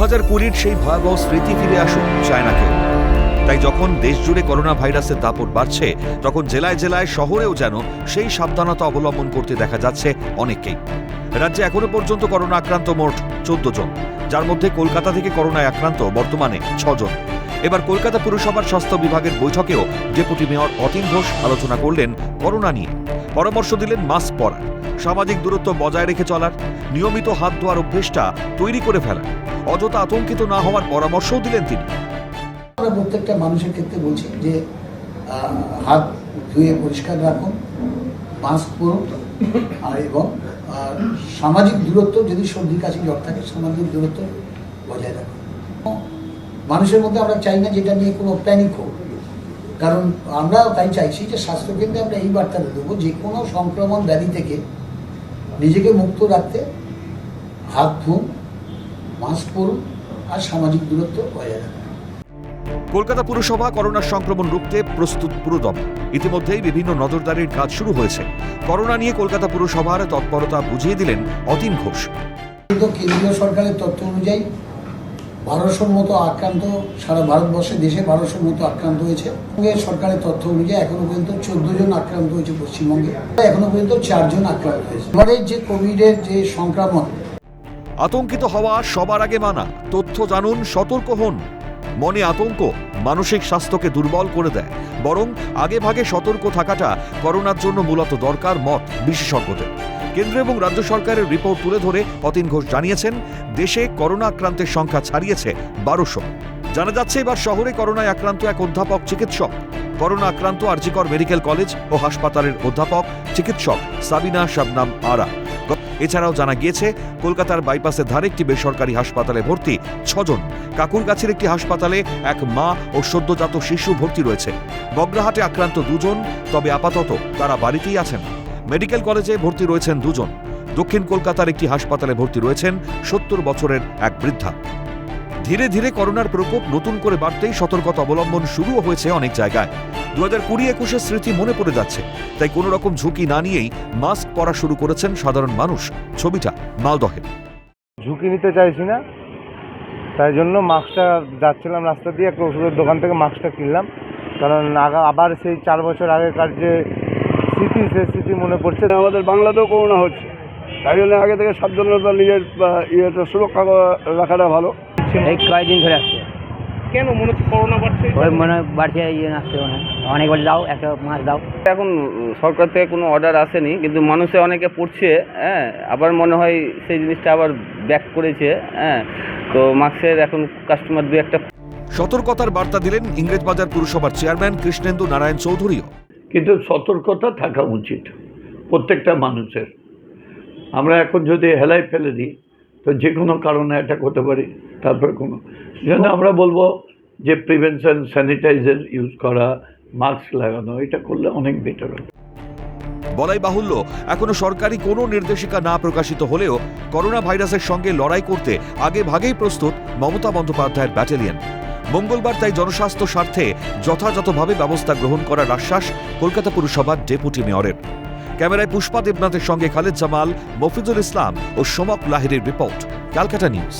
2020 সেই ভয়াবহ স্মৃতি ফিরে আসুক চায় না কেউ। তাই যখন দেশ জুড়ে করোনা ভাইরাসের দাপট বাড়ছে, তখন জেলায় জেলায় শহরেও যেন সেই সাবধানতা অবলম্বন করতে দেখা যাচ্ছে অনেককেই। রাজ্যে এখনো পর্যন্ত করোনা আক্রান্ত মোট 14 জন, যার মধ্যে কলকাতা থেকে করোনায় আক্রান্ত বর্তমানে 6 জন। এবার কলকাতা পুরসভার স্বাস্থ্য বিভাগের বৈঠকেও ডেপুটি মেয়র অতীন ঘোষ আলোচনা করলেন করোনা নিয়ে। পরামর্শ দিলেন মাস্ক পরার, সামাজিক দূরত্ব বজায় রেখে চলার, নিয়মিত হাত ধোয়ার অভ্যেসটা তৈরি করে ফেলার, অযথা আতঙ্কিত না হওয়ার পরামর্শও দিলেন তিনি। আমরা প্রত্যেকটা মানুষের ক্ষেত্রে বলছি যে হাত ধুয়ে পরিষ্কার রাখুন, মাস্ক পরুন, এবং সামাজিক দূরত্ব, যদি সর্দি কাশি জ্বর থাকে সামাজিক দূরত্ব বজায় রাখুন। মানুষের মধ্যে আমরা চাই না যেটা নিয়ে কোনো প্যানিক হোক, কারণ আমরা তাই চাইছি যে স্বাস্থ্যকেন্দ্রে আমরা এই বার্তাটা দেবো যে কোনো সংক্রমণ ব্যাধি থেকে নিজেকে মুক্ত রাখতে হাত ধুন, মাস্ক পরুন আর সামাজিক দূরত্ব বজায় রাখুন। কলকাতা পুরসভা করোনার সংক্রমণ রুখতে প্রস্তুত পুরোদম। ইতিমধ্যেই বিভিন্ন নজরদারির কাজ শুরু হয়েছে। করোনা নিয়ে কলকাতা পুরসভার তৎপরতা বুঝিয়ে দিলেন অতীন ঘোষ। কেন্দ্রীয় সরকারের তথ্য অনুযায়ী 1200-র মতো আক্রান্ত সারা ভারতবর্ষে, দেশে 1200-র মতো আক্রান্ত হয়েছে। সরকারের তথ্য অনুযায়ী এখনো পর্যন্ত 14 জন আক্রান্ত হয়েছে পশ্চিমবঙ্গে, এখনো পর্যন্ত 4 জন আক্রান্ত হয়েছে। এবারে যে কোভিডের যে সংক্রমণ, আতঙ্কিত হওয়া সবার আগে মানা, তথ্য জানুন, সতর্ক হন। মনে আতঙ্ক মানসিক স্বাস্থ্যকে দুর্বল করে দেয়, বরং আগে ভাগে সতর্ক থাকাটা করোনার জন্য মূলত দরকার মত বিশেষজ্ঞদের। কেন্দ্র এবং রাজ্য সরকারের রিপোর্ট তুলে ধরে অতীন ঘোষ জানিয়েছেন, দেশে করোনা আক্রান্তের সংখ্যা ছাড়িয়েছে 1200। জানা যাচ্ছে এবার শহরে করোনায় আক্রান্ত এক অধ্যাপক চিকিৎসক। করোনা আক্রান্ত আরজিকর মেডিকেল কলেজ ও হাসপাতালের অধ্যাপক চিকিৎসক সাবিনা শাবনাম আরা। এছাড়াও জানা গিয়েছে, কলকাতার বাইপাসের ধারে একটি বেসরকারি হাসপাতালে ভর্তি 6 জন। কাকুরগাছির একটি হাসপাতালে এক মা ও সদ্যজাত শিশু ভর্তি রয়েছে। বগরাহাটে আক্রান্ত 2 জন, তবে আপাতত তারা বাড়িতেই আছেন। মেডিকেল কলেজে ভর্তি রয়েছেন 2 জন। দক্ষিণ কলকাতার একটি হাসপাতালে ভর্তি রয়েছেন 70 বছরের এক বৃদ্ধা। ধীরে ধীরে করোনার প্রকোপ নতুন করে বাড়তেই সতর্কতা অবলম্বন শুরু হয়েছে অনেক জায়গায়। 2020-21 স্মৃতি মনে পড়ে যাচ্ছে, তাই কোনো রকম ঝুঁকি না নিয়েই মাস্ক পরা শুরু করেছেন সাধারণ মানুষ। ছবিটা মালদহের। ঝুঁকি নিতে চাইছি না, তাই জন্য মাস্কটা যাচ্ছিলাম রাস্তা দিয়ে, একটা ওষুধের দোকান থেকে মাস্কটা কিনলাম, কারণ আবার সেই 4 বছর আগেকার যে স্মৃতি, সে স্মৃতি মনে পড়ছে। আমাদের বাংলাতেও করোনা হচ্ছে, তাই জন্য আগে থেকে সাবধানতা নিজের ইয়েটা সুরক্ষা রাখাটা ভালো। এই কয়েকদিন ধরে আসছে। কেন মনে হচ্ছে করোনা বাড়ছে? ওই মনে হয় বাড়ছে, আসছে মনে হয়। অনেকবার দাও, একটা মাছ দাও। এখন সরকার থেকে কোনো অর্ডার আসেনি, কিন্তু মানুষে অনেকে পড়ছে, হ্যাঁ, আবার মনে হয় সেই জিনিসটা আবার ব্যাক করেছে, হ্যাঁ, তো মাস্কের এখন কাস্টমার 2-1টা। সতর্কতার বার্তা দিলেন ইংরেজবাজার পুরসভার চেয়ারম্যান কৃষ্ণেন্দু নারায়ণ চৌধুরীও। কিন্তু সতর্কতা থাকা উচিত প্রত্যেকটা মানুষের। আমরা এখন যদি হেলায় ফেলে দিই তো যে কোনো কারণে অ্যাটাক হতে পারি। তারপরে কোনো জন্য আমরা বলবো যে প্রিভেনশন, স্যানিটাইজার ইউজ করা, মাস্ক লাগানো, এটা করলে অনেক বেটার হবে। বলাই বাহুল্য, এখনো সরকারি কোনো নির্দেশিকা না প্রকাশিত হলেও করোনা ভাইরাসের সঙ্গে লড়াই করতে আগে ভাগেই প্রস্তুত মমতা বন্দ্যোপাধ্যায়ের ব্যাটালিয়ন। মঙ্গলবার তাই জনস্বাস্থ্য স্বার্থে যথাযথভাবে ব্যবস্থা গ্রহণ করার আশ্বাস কলকাতা পুরসভার ডেপুটি মেয়রের। ক্যামেরায় পুষ্পা দেবনাথের সঙ্গে খালেদ জামাল, মফিজুল ইসলাম ও সমক লাহিড়ীর রিপোর্ট, ক্যালকাটা নিউজ।